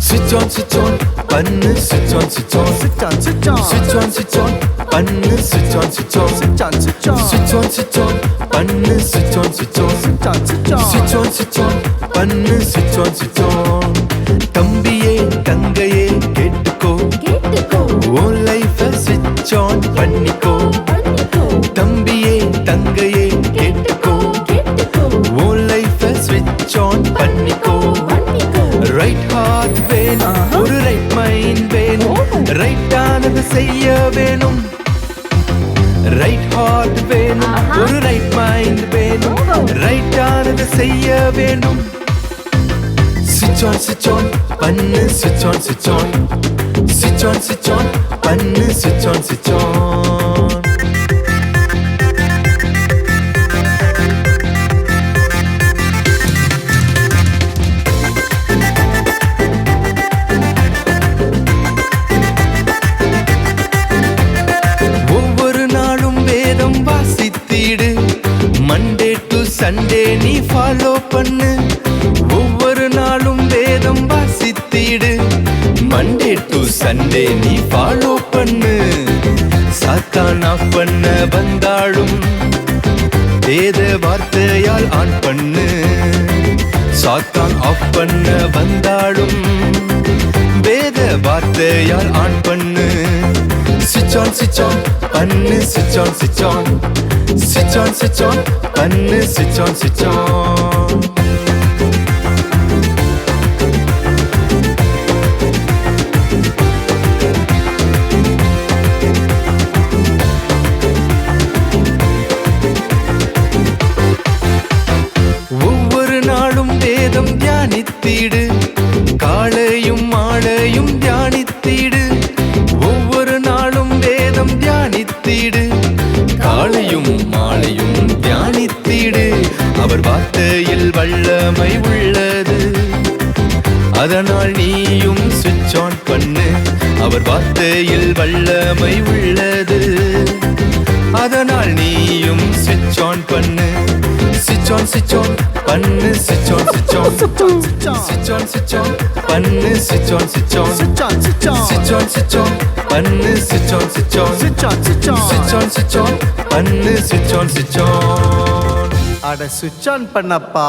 switch on பண்ணு switch on switch on switch on பண்ணு switch on switch on switch on பண்ணு switch on switch on பண்ணு switch on தம்பியே தங்கையே கேட்டுக்கோ உன் லைஃப switch on பண்ணிக்கோ தம்பியே தங்கையே கேட்டுக்கோ உன் லைஃப switch on பண்ணிக்கோ ரைட் ஹார்ட் வேணும் ஒரு ரைட் மைண்ட் வேணும் ரைட் ஆனது செய்ய வேணும் ரைட் ஹார்ட் வேணும் ஒரு ரைட் மைண்ட் வேணும் ரைட் ஆனது செய்ய வேணும் switch on பண்ணு switch on பண்ணு switch on Monday to Sunday நீ ஃபாலோ பண்ணு ஒவ்வொரு நாளும் வேதம் வாசித்திடு மண்டே டு சண்டே நீ ஃபாலோ பண்ணு சாத்தான் ஆஃப் பண்ண வந்தாலும் வேத வார்த்தையால் ஆன் பண்ணு சாத்தான் ஆஃப் பண்ண வந்தாலும் வேத வார்த்தையால் ஆன் பண்ணு switch on பண்ணு switch on பண்ணு switch on ஒவ்வொரு நாளும் வேதம் தியானித்திடு காலையும் மாலையும் தியானித்திடு ஒவ்வொரு நாளும் வேதம் தியானித்திடு காலையும் மாலையும் தியானித்திடு அவர் வார்த்தையில் வல்லமை உள்ளது அதனால் நீயும் switch on பண்ணு அவர் வார்த்தையில் வல்லமை உள்ளது அதனால் நீயும் switch on பண்ணு switch on பண்ணு switch on பண்ணு switch on பண்ணு switch on பண்ணு switch on அட switch on பண்ணப்பா.